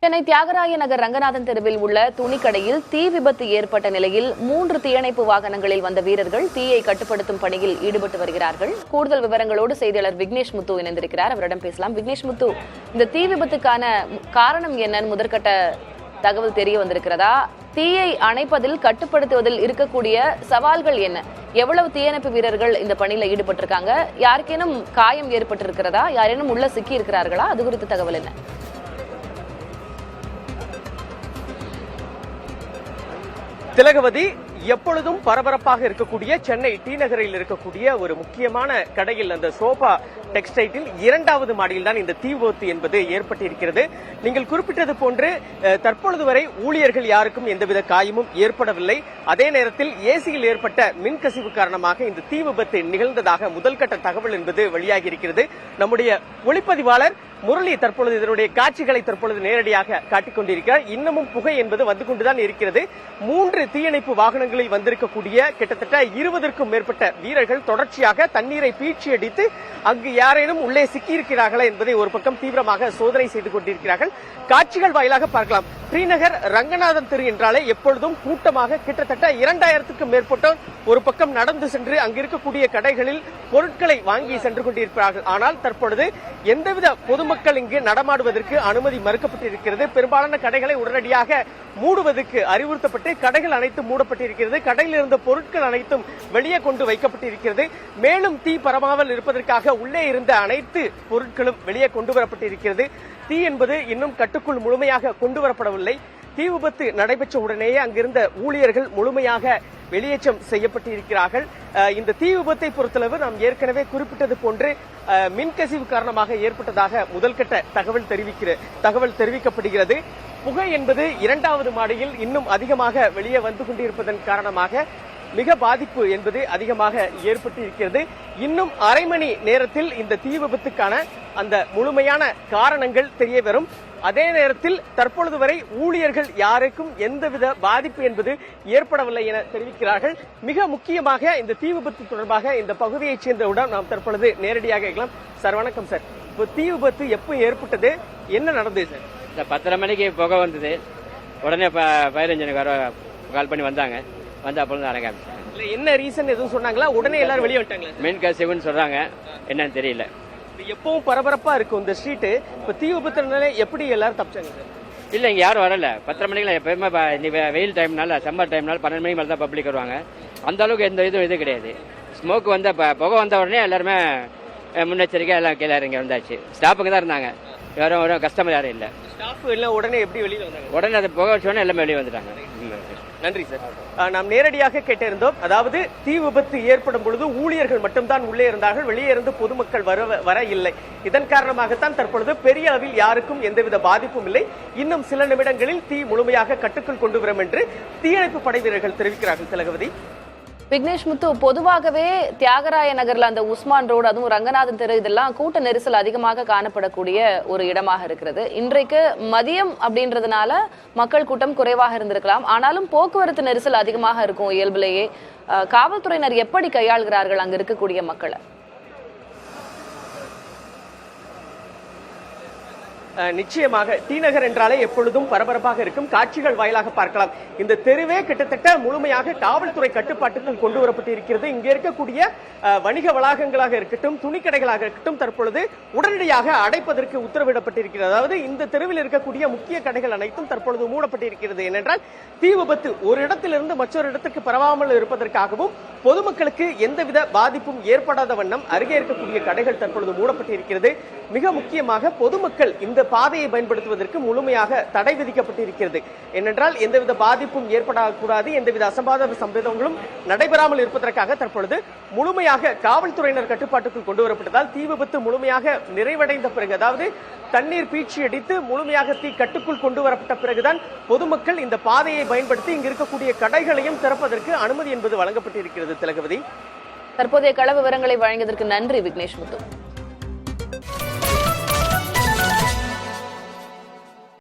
சென்னை தியாகராய நகர் ரங்கநாதன் தெருவில் உள்ள துணிக்கடையில் தீ விபத்து ஏற்பட்ட நிலையில் 3 தீயணைப்பு வாகனங்களில் வந்த வீரர்கள் தீயை கட்டுப்படுத்தும் பணியில் ஈடுபட்டு வருகிறார்கள். கூடுதல் விவரங்களோடு செய்தியாளர் விக்னேஷ் முத்து இணைந்திருக்கிறார். அவரிடம் பேசலாம். விக்னேஷ் முத்து, இந்த தீ விபத்துக்கான காரணம் என்னன்னு முதற்கட்ட தகவல் தெரிய வந்திருக்கிறதா? தீயை அணைப்பதில் கட்டுப்படுத்துவதில் இருக்கக்கூடிய சவால்கள் என்ன? எவ்வளவு தீயணைப்பு வீரர்கள் இந்த பணியில ஈடுபட்டிருக்காங்க? யாருக்கேனும் காயம் ஏற்பட்டிருக்கிறதா? யாரேனும் உள்ள சிக்கி இருக்கிறார்களா? அது குறித்த தகவல் என்ன? திலகவதி, எப்பொழுதும் பரபரப்பாக இருக்கக்கூடிய சென்னை டி நகரில் இருக்கக்கூடிய ஒரு முக்கியமான கடையில் அந்த சோபா டெக்ஸ்டைலில் 2வது மாடியில் தான் இந்த தீ விபத்து என்பது ஏற்பட்டிருக்கிறது. நீங்கள் குறிப்பிட்டது போன்று தற்பொழுது வரை ஊழியர்கள் யாருக்கும் எந்தவித காயமும் ஏற்படவில்லை. அதே நேரத்தில் ஏசியில் ஏற்பட்ட மின்கசிவு காரணமாக இந்த தீ விபத்து நிகழ்ந்ததாக முதல்கட்ட தகவல் என்பது வெளியாகி இருக்கிறது. நம்முடைய ஒளிப்பதிவாளர் முரளி தற்பொழுது இதனுடைய காட்சிகளை தற்பொழுது நேரடியாக காட்டிக் கொண்டிருக்கிறார். இன்னமும் புகை என்பது வந்து கொண்டுதான் இருக்கிறது. 3 தீயணைப்பு வாகனங்களில் வந்திருக்கக்கூடிய கிட்டத்தட்ட 20க்கும் மேற்பட்ட வீரர்கள் தொடர்ச்சியாக தண்ணீரை பீச்சி அடித்து அங்கு யாரேனும் உள்ளே சிக்கியிருக்கிறார்களா என்பதை ஒரு பக்கம் தீவிரமாக சோதனை செய்து கொண்டிருக்கிறார்கள். காட்சிகள் வாயிலாக பார்க்கலாம். ஸ்ரீநகர் ரங்கநாதன் தெரு என்றாலே எப்பொழுதும் கூட்டமாக கிட்டத்தட்ட 2000க்கும் மேற்பட்டோர் ஒரு பக்கம் நடந்து சென்று அங்கிருக்கக்கூடிய கடைகளில் பொருட்களை வாங்கி சென்று கொண்டிருக்கிறார்கள். ஆனால் தற்பொழுது எந்தவித பொதுமக்கள் இங்கு நடமாடுவதற்கு அனுமதி மறுக்கப்பட்டிருக்கிறது. பெரும்பாலான கடைகளை உடனடியாக மூடுவதற்கு அறிவுறுத்தப்பட்டு கடைகள் அனைத்தும் மூடப்பட்டிருக்கிறது. கடையில் இருந்த பொருட்கள் அனைத்தும் வெளியே கொண்டு வைக்கப்பட்டிருக்கிறது. மேலும் தீ பரவாமல் இருப்பதற்காக உள்ளே இருந்த அனைத்து பொருட்களும் வெளியே கொண்டு வரப்பட்டிருக்கிறது. தீ என்பது இன்னும் கட்டுக்குள் முழுமையாக கொண்டு வரப்படவில்லை. தீ விபத்து நடைபெற்ற உடனேயே அங்கிருந்த ஊழியர்கள் முழுமையாக வெளியேற்றம் செய்யப்பட்டிருக்கிறார்கள். இந்த தீ விபத்தை பொறுத்தளவு நாம் ஏற்கனவே குறிப்பிட்டது போன்று மின்கசிவு காரணமாக ஏற்பட்டதாக முதல்கட்ட தகவல் தெரிவிக்கப்படுகிறது. புகை என்பது 2வது மாடியில் இன்னும் அதிகமாக வெளியே வந்து கொண்டிருப்பதன் காரணமாக மிக பாதிப்பு என்பது அதிகமாக ஏற்பட்டிருக்கிறது. இன்னும் அரை மணி நேரத்தில் இந்த தீ விபத்துக்கான அந்த முழுமையான காரணங்கள் தெரிய வரும். அதே நேரத்தில் தற்பொழுது வரை ஊழியர்கள் யாருக்கும் எந்தவித பாதிப்பு என்பது ஏற்படவில்லை என தெரிவிக்கிறார்கள். மிக முக்கியமாக இந்த தீ விபத்து தொடர்பாக இந்த பகுதியைச் சேர்ந்தவுடன் நாம் தற்பொழுது நேரடியாக இருக்கலாம். சார், வணக்கம் சார். இப்போ தீ விபத்து எப்போ ஏற்பட்டது, என்ன நடந்தது சார்? இந்த 10:30 மணிக்கு புகை வந்தது. உடனே ஃபயர் இன்ஜினுக்கு கால் பண்ணி வந்தாங்க. வந்து அப்போ அடங்க ஆரம்பிச்சாங்க. என்ன ரீசன் எதுவும் சொன்னாங்களா? உடனே எல்லாரும் வெளியே வந்துட்டாங்களா? மின் கசிவுன்னு சொல்றாங்க, என்னன்னு தெரியல. எப்பவும் பரபரப்பா இருக்கும் இந்த ஸ்ட்ரீட். இப்ப தீ விபத்துனால எப்படி எல்லாரும் தப்பிச்சாங்க சார்? இல்ல, இங்க யாரும் வரல. 10:30 மணிக்கு எப்பயுமே வெயில் டைம்னால, சம்மர் டைம்னால 12 மணிக்கு மேல தான் பப்ளிக் வருவாங்க. அந்த அளவுக்கு எந்த இது கிடையாது. ஸ்மோக் வந்த புகை வந்த உடனே எல்லாருமே முன்னெச்சரிக்கை எல்லாம் கீழே இறங்கி வந்தாச்சு. ஸ்டாஃபுங்க தான் இருந்தாங்க, யாரும் கஸ்டமர் யாரும் இல்ல. ஸ்டாஃப் எல்லாம் உடனே எப்படி வெளியே வந்தாங்க? உடனே அது புகை வச்சோடனே எல்லாமே வெளியே வந்துட்டாங்க. நன்றி சார். நாம் நேரடியாக கேட்டிருந்தோம். அதாவது தீ விபத்து ஏற்படும் பொழுது ஊழியர்கள் மட்டும்தான் உள்ளே இருந்தார்கள், வெளியே இருந்து பொதுமக்கள் வர இல்லை. இதன் காரணமாகத்தான் தற்பொழுது பெரிய அளவில் யாருக்கும் எந்தவித பாதிப்பும் இல்லை. இன்னும் சில நிமிடங்களில் தீ முழுமையாக கட்டுக்குள் கொண்டு வரும் என்று தீயணைப்பு படை வீரர்கள் தெரிவிக்கிறார்கள். திலகவதி, விக்னேஷ் முத்து, பொதுவாகவே தியாகராய நகர்ல அந்த உஸ்மான் ரோடு, அதுவும் ரங்கநாதன் தெரு, இதெல்லாம் கூட்ட நெரிசல் அதிகமாக காணப்படக்கூடிய ஒரு இடமாக இருக்கிறது. இன்றைக்கு மதியம் அப்படின்றதுனால மக்கள் கூட்டம் குறைவாக இருந்திருக்கலாம். ஆனாலும் போக்குவரத்து நெரிசல் அதிகமாக இருக்கும் இயல்பிலேயே. காவல்துறையினர் எப்படி கையாளுகிறார்கள் அங்க இருக்கக்கூடிய மக்களை? நிச்சயமாக டி நகர் என்றாலே எப்பொழுதும் பரபரப்பாக இருக்கும். காட்சிகள் வாயிலாக பார்க்கலாம். இந்த தெருவே கிட்டத்தட்ட முழுமையாக காவல்துறை கட்டுப்பாட்டுக்குள் கொண்டு வரப்பட்டிருக்கிறது. இங்கே இருக்கக்கூடிய வணிக வளாகங்களாக இருக்கட்டும், துணிக்கடைகளாக இருக்கட்டும், தற்பொழுது உடனடியாக அடைப்பதற்கு உத்தரவிடப்பட்டிருக்கிறது. அதாவது இந்த தெருவில் இருக்கக்கூடிய முக்கிய கடைகள் அனைத்தும் தற்பொழுது மூடப்பட்டிருக்கிறது. ஏனென்றால் தீ விபத்து ஒரு இடத்திலிருந்து மற்றொரு இடத்துக்கு பரவாமல் இருப்பதற்காகவும் பொதுமக்களுக்கு எந்தவித பாதிப்பும் ஏற்படாத வண்ணம் அருகே இருக்கக்கூடிய கடைகள் தற்பொழுது மூடப்பட்டிருக்கிறது. மிக முக்கியமாக பொதுமக்கள் இந்த பாதையை பயன்படுத்துவதற்கு முழுமையாக தடை விதிக்கப்பட்டிருக்கிறது. ஏனென்றால் எந்தவித பாதிப்பும் ஏற்படக்கூடாது, எந்தவித அசம்பாவித சம்பவங்களும் நடைபெறாமல் இருப்பதற்காக தற்பொழுது முழுமையாக காவல்துறையினர் கட்டுப்பாட்டுக்குள் கொண்டு வரப்பட்டதால் தீ விபத்து முழுமையாக நிறைவடைந்த பிறகு, அதாவது தண்ணீர் பீச்சி அடித்து முழுமையாக தீ கட்டுக்குள் கொண்டு வரப்பட்ட பிறகுதான் பொதுமக்கள் இந்த பாதையை பயன்படுத்தி இங்கு இருக்கக்கூடிய கடைகளையும் திறப்பதற்கு அனுமதி என்பது வழங்கப்பட்டிருக்கிறது. திலகவதி, தற்போதைய கள விவரங்களை வழங்கியதற்கு நன்றி விக்னேஷ் முத்து.